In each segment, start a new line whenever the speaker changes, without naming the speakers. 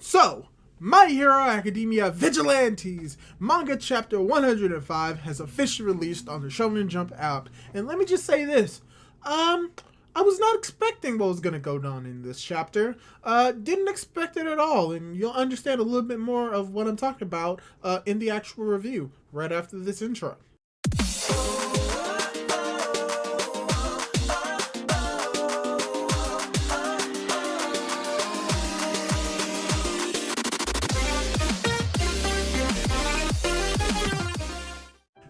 So, My Hero Academia Vigilantes Manga Chapter 105 has officially released on the Shonen Jump app. And let me just say this. I was not expecting what was going to go down in this chapter. Didn't expect it at all. And you'll understand a little bit more of what I'm talking about in the actual review right after this intro.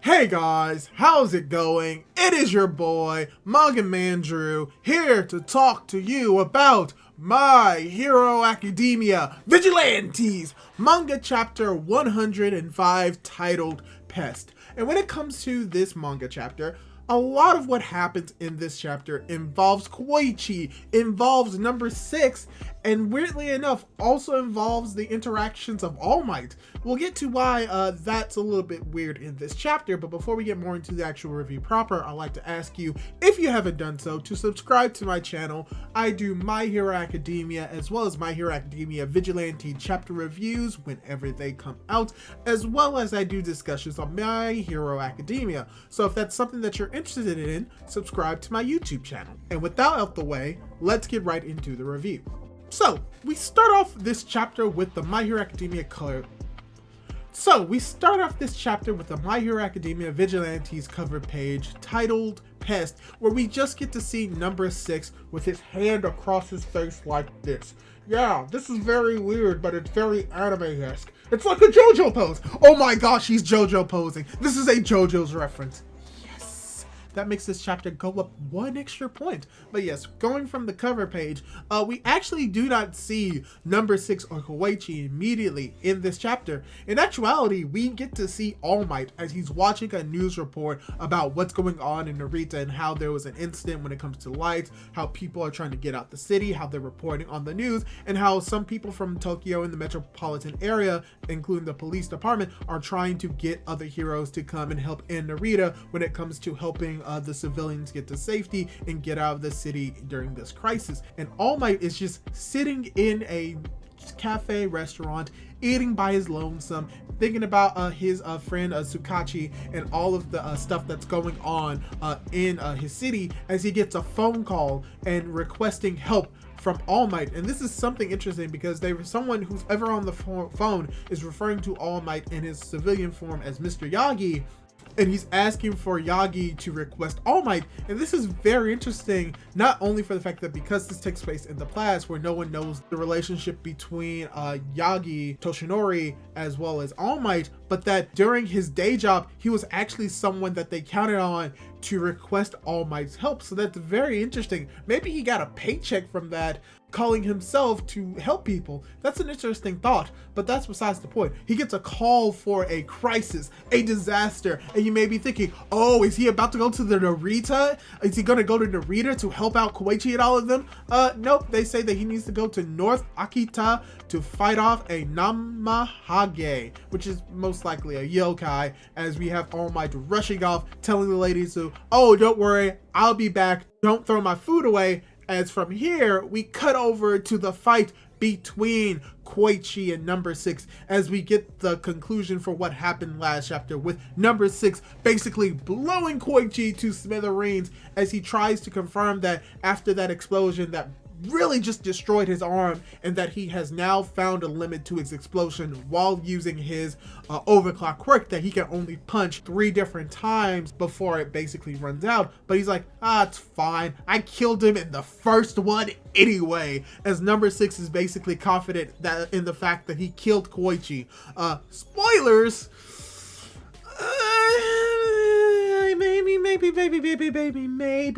Hey guys, how's it going? It is your boy, Manga Man Drew, here to talk to you about My Hero Academia Vigilantes Manga Chapter 105 titled Pest. And when it comes to this manga chapter, a lot of what happens in this chapter involves Koich, involves number 6, and weirdly enough, also involves the interactions of All Might. We'll get to why that's a little bit weird in this chapter, but before we get more into the actual review proper, I'd like to ask you, if you haven't done so, to subscribe to my channel. I do My Hero Academia as well as My Hero Academia Vigilante chapter reviews whenever they come out, as well as I do discussions on My Hero Academia. So if that's something that you're interested in, subscribe to my YouTube channel. And with that out the way, let's get right into the review. So, we start off this chapter with the My Hero Academia My Hero Academia Vigilantes cover page titled Pest, where we just get to see number 6 with his hand across his face like this. Yeah, this is very weird, but it's very anime-esque. It's like a JoJo pose. Oh my gosh, he's JoJo posing. This is a JoJo's reference. That makes this chapter go up 1 extra point. But yes, going from the cover page, we actually do not see number 6 or Koich immediately in this chapter. In actuality, we get to see All Might as he's watching a news report about what's going on in Narita and how there was an incident when it comes to lights, how people are trying to get out the city, how they're reporting on the news, and how some people from Tokyo in the metropolitan area, including the police department, are trying to get other heroes to come and help in Narita when it comes to helping the civilians get to safety and get out of the city during this crisis. And All Might is just sitting in a cafe restaurant, eating by his lonesome, thinking about his friend Tsukachi and all of the stuff that's going on in his city, as he gets a phone call and requesting help from All Might. And this is something interesting because someone who's ever on the phone is referring to All Might in his civilian form as Mr. Yagi, and he's asking for Yagi to request All Might. And this is very interesting, not only for the fact that because this takes place in the past where no one knows the relationship between Yagi, Toshinori, as well as All Might, but that during his day job, he was actually someone that they counted on to request All Might's help. So that's very interesting. Maybe he got a paycheck from that, calling himself to help people. That's an interesting thought, but that's besides the point. He gets a call for a crisis, a disaster, and you may be thinking, oh, is he about to go to the Narita? Is he going to go to Narita to help out Koich and all of them? Nope, they say that he needs to go to North Akita to fight off a Namahage, which is most likely a yokai, as we have All Might rushing off, telling the ladies to, oh, don't worry, I'll be back, don't throw my food away. As from here, we cut over to the fight between Koich and number 6 as we get the conclusion for what happened last chapter, with number 6 basically blowing Koich to smithereens as he tries to confirm that after that explosion that really just destroyed his arm, and that he has now found a limit to his explosion while using his overclock quirk, that he can only punch 3 different times before it basically runs out. But he's like, it's fine, I killed him in the first one anyway, as number 6 is basically confident that in the fact that he killed Koich. Spoilers, maybe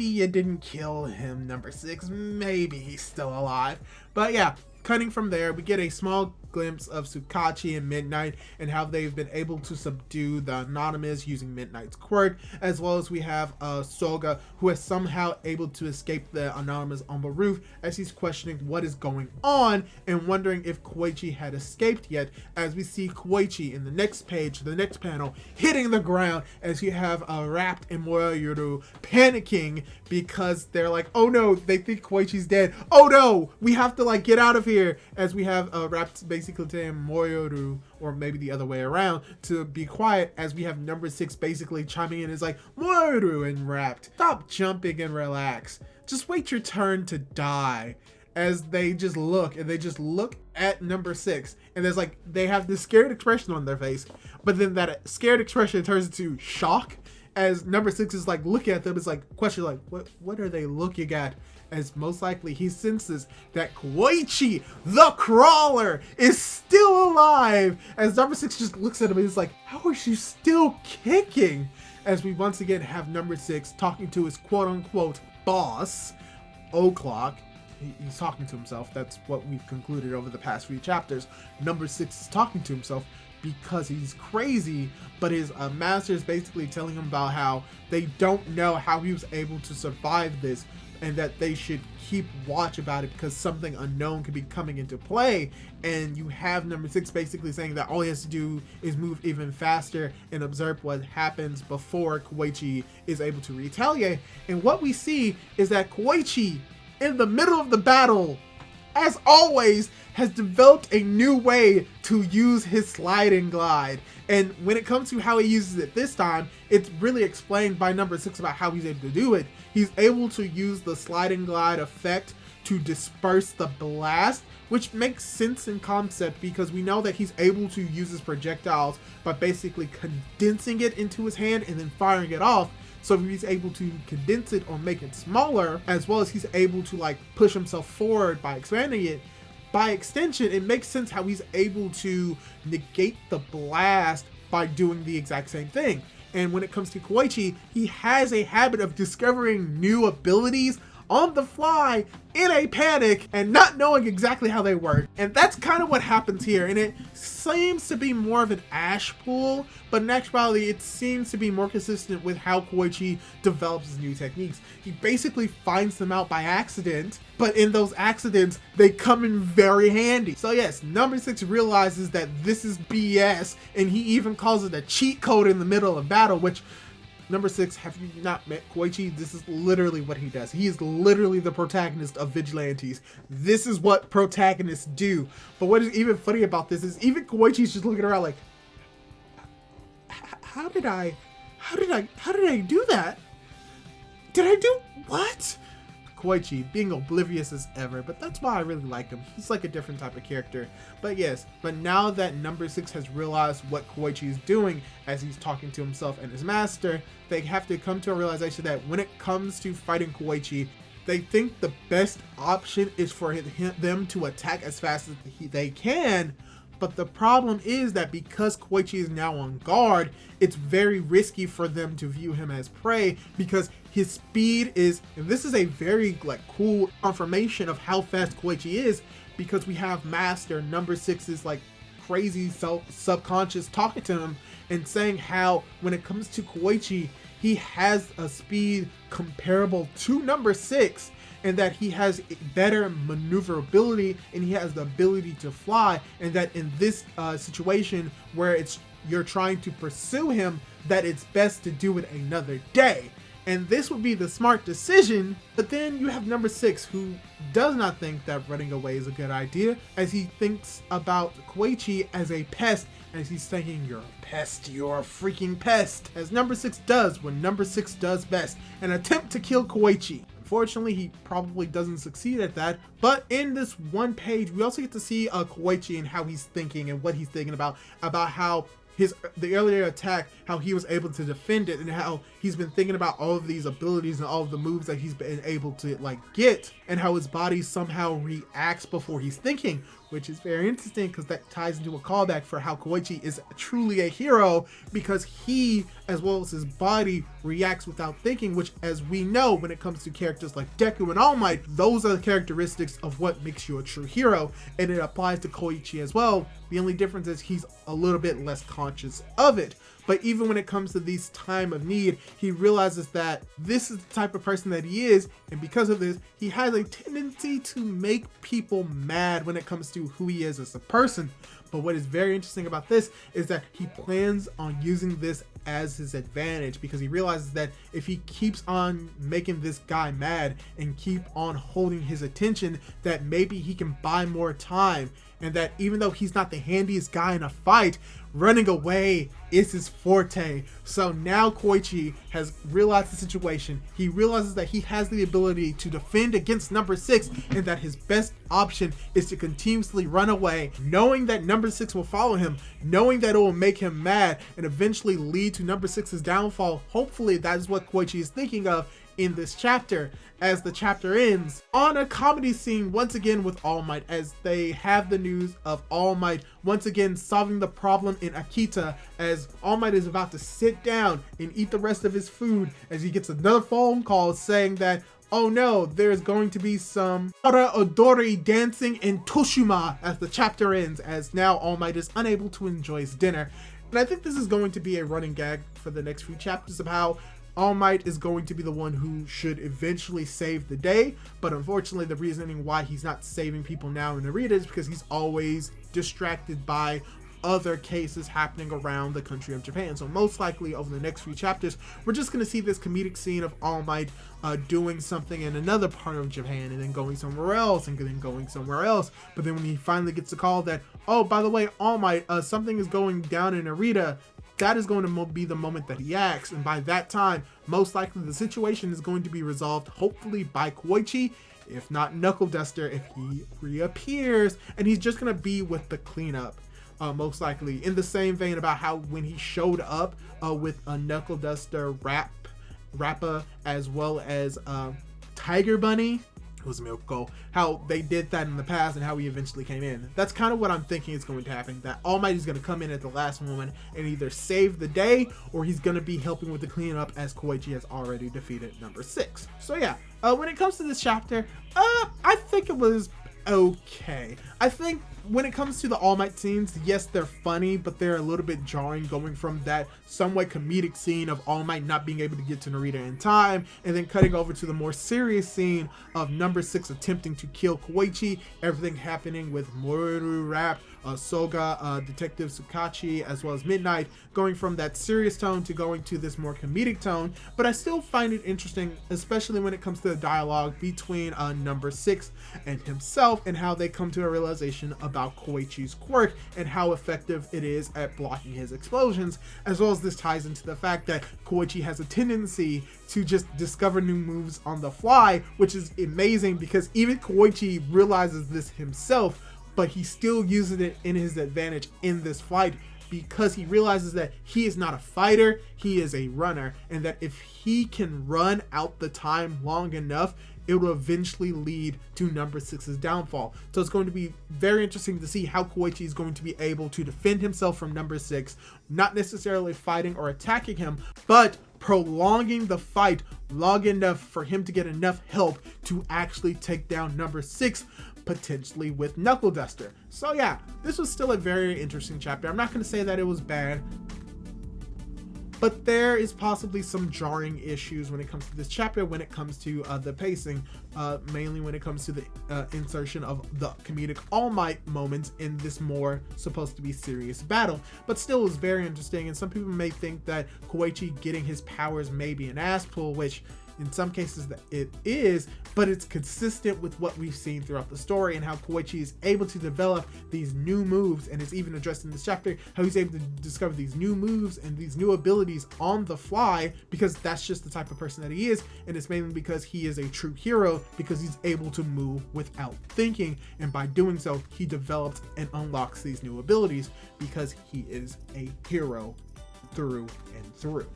you didn't kill him, number 6. Maybe he's still alive. But yeah, cutting from there, we get a small glimpse of Tsukachi and Midnight and how they've been able to subdue the Anonymous using Midnight's quirk, as well as we have Soga, who is somehow able to escape the Anonymous on the roof, as he's questioning what is going on and wondering if Koich had escaped yet, as we see Koich in the next page, the next panel, hitting the ground as you have Rapt and Moyoru panicking because they're like, oh no, they think Koichi's dead. Oh no, we have to like get out of here, as we have Rapt basically basically telling Moyoru, or maybe the other way around, to be quiet, as we have number 6 basically chiming in. Is like, Moyoru and rapped, stop jumping and relax. Just wait your turn to die. As they just look, and they just look at number 6, and there's like, they have this scared expression on their face, but then that scared expression turns into shock as number 6 is like looking at them. It's like question like, what are they looking at? As most likely he senses that Koichi the Crawler is still alive. As number 6 just looks at him and is like, how is she still kicking? As we once again have number 6 talking to his quote unquote boss, O'Clock. He's talking to himself. That's what we've concluded over the past few chapters. Number 6 is talking to himself because he's crazy, but his master is basically telling him about how they don't know how he was able to survive this, and that they should keep watch about it because something unknown could be coming into play. And you have number 6 basically saying that all he has to do is move even faster and observe what happens before Koichi is able to retaliate. And what we see is that Koichi, in the middle of the battle, as always, has developed a new way to use his slide and glide. And when it comes to how he uses it this time, it's really explained by number 6 about how he's able to do it. He's able to use the slide and glide effect to disperse the blast, which makes sense in concept because we know that he's able to use his projectiles by basically condensing it into his hand and then firing it off. So if he's able to condense it or make it smaller, as well as he's able to like push himself forward by expanding it, by extension, it makes sense how he's able to negate the blast by doing the exact same thing. And when it comes to Koichi, he has a habit of discovering new abilities on the fly in a panic and not knowing exactly how they work. And that's kind of what happens here. And it seems to be more of an Ash pull, but in actuality, it seems to be more consistent with how Koichi develops his new techniques. He basically finds them out by accident, but in those accidents, they come in very handy. So yes, number 6 realizes that this is BS, and he even calls it a cheat code in the middle of battle, which, number 6, have you not met Koichi? This is literally what he does. He is literally the protagonist of Vigilantes. This is what protagonists do. But what is even funny about this is even Koichi's just looking around like, how did I do that? Did I do what? Koichi being oblivious as ever, but that's why I really like him. He's like a different type of character. But yes, but now that number 6 has realized what Koichi is doing as he's talking to himself and his master, they have to come to a realization that when it comes to fighting Koichi, they think the best option is for them to attack as fast as they can. But the problem is that because Koichi is now on guard, it's very risky for them to view him as prey because his speed is, and this is a very like cool confirmation of how fast Koichi is, because we have Master number 6's like crazy subconscious talking to him and saying how when it comes to Koichi, he has a speed comparable to number 6, and that he has better maneuverability and he has the ability to fly, and that in this situation where you're trying to pursue him, that it's best to do it another day. And this would be the smart decision, but then you have number 6 who does not think that running away is a good idea, as he thinks about Koichi as a pest, as he's thinking, you're a pest, you're a freaking pest, as number 6 does when number 6 does best, an attempt to kill Koichi. Unfortunately, he probably doesn't succeed at that, but in this one page, we also get to see Koichi and how he's thinking and what he's thinking about how the earlier attack, how he was able to defend it, and how he's been thinking about all of these abilities and all of the moves that he's been able to like get, and how his body somehow reacts before he's thinking, which is very interesting because that ties into a callback for how Koichi is truly a hero, because he, as well as his body, reacts without thinking, which, as we know, when it comes to characters like Deku and All Might, those are the characteristics of what makes you a true hero, and it applies to Koichi as well. The only difference is he's a little bit less conscious of it. But even when it comes to this time of need, he realizes that this is the type of person that he is, and because of this, he has a tendency to make people mad when it comes to who he is as a person. But what is very interesting about this is that he plans on using this as his advantage, because he realizes that if he keeps on making this guy mad and keep on holding his attention, that maybe he can buy more time. and that even though he's not the handiest guy in a fight, running away is his forte. So now Koichi has realized the situation. He realizes that he has the ability to defend against number 6 and that his best option is to continuously run away, knowing that number 6 will follow him, knowing that it will make him mad and eventually lead to number 6's downfall. Hopefully that is what Koichi is thinking of in this chapter, as the chapter ends on a comedy scene once again with All Might, as they have the news of All Might once again solving the problem in Akita, as All Might is about to sit down and eat the rest of his food, as he gets another phone call saying that, oh no, there's going to be some Ara Odori dancing in Toshima as the chapter ends, as now All Might is unable to enjoy his dinner. And I think this is going to be a running gag for the next few chapters of how All Might is going to be the one who should eventually save the day, but unfortunately the reasoning why he's not saving people now in Narita is because he's always distracted by other cases happening around the country of Japan. So most likely over the next few chapters, we're just going to see this comedic scene of All Might doing something in another part of Japan and then going somewhere else and then going somewhere else. But then when he finally gets the call that, oh, by the way, All Might, something is going down in Narita, that is going to be the moment that he acts, and by that time, most likely the situation is going to be resolved, hopefully by Koichi, if not Knuckle Duster, if he reappears, and he's just going to be with the cleanup, most likely. In the same vein about how when he showed up with a Knuckle Duster, Rappa, as well as Tiger Bunny, was Milko, how they did that in the past and how he eventually came in. That's kind of what I'm thinking is going to happen, that All Might is going to come in at the last moment and either save the day or he's going to be helping with the cleanup, as Koichi has already defeated number 6. So yeah, when it comes to this chapter, I think it was okay. I think when it comes to the All Might scenes, yes, they're funny, but they're a little bit jarring, going from that somewhat comedic scene of All Might not being able to get to Narita in time, and then cutting over to the more serious scene of number 6 attempting to kill Koichi, everything happening with Mororu Rap, Soga, Detective Tsukachi, as well as Midnight, going from that serious tone to going to this more comedic tone. But I still find it interesting, especially when it comes to the dialogue between number 6 and himself, and how they come to a realization about Koichi's quirk and how effective it is at blocking his explosions, as well as this ties into the fact that Koichi has a tendency to just discover new moves on the fly, which is amazing because even Koichi realizes this himself, but he still uses it in his advantage in this fight, because he realizes that he is not a fighter, he is a runner, and that if he can run out the time long enough, it will eventually lead to number 6's downfall. So it's going to be very interesting to see how Koichi is going to be able to defend himself from number 6, not necessarily fighting or attacking him, but prolonging the fight long enough for him to get enough help to actually take down number 6, potentially with Knuckle Duster. So yeah, this was still a very interesting chapter. I'm not going to say that it was bad, but there is possibly some jarring issues when it comes to this chapter, when it comes to the pacing, mainly when it comes to the insertion of the comedic All Might moments in this more supposed to be serious battle. But still, it was very interesting, and some people may think that Koichi getting his powers may be an ass pull, which in some cases that it is, but it's consistent with what we've seen throughout the story and how Koichi is able to develop these new moves, and it's even addressed in this chapter how he's able to discover these new moves and these new abilities on the fly, because that's just the type of person that he is, and it's mainly because he is a true hero, because he's able to move without thinking, and by doing so he develops and unlocks these new abilities because he is a hero through and through.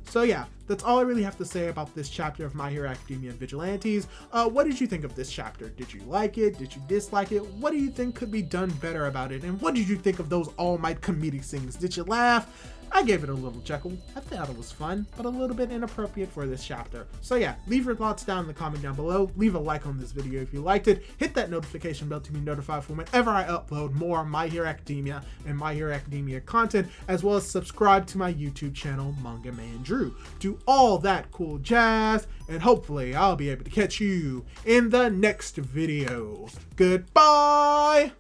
So yeah, that's all I really have to say about this chapter of My Hero Academia Vigilantes. What did you think of this chapter? Did you like it? Did you dislike it? What do you think could be done better about it? And what did you think of those All Might comedic scenes? Did you laugh? I gave it a little chuckle. I thought it was fun, but a little bit inappropriate for this chapter. So yeah, leave your thoughts down in the comment down below. Leave a like on this video if you liked it. Hit that notification bell to be notified for whenever I upload more My Hero Academia and My Hero Academia content, as well as subscribe to my YouTube channel, Manga Man Drew. Do all that cool jazz, and hopefully I'll be able to catch you in the next video. Goodbye!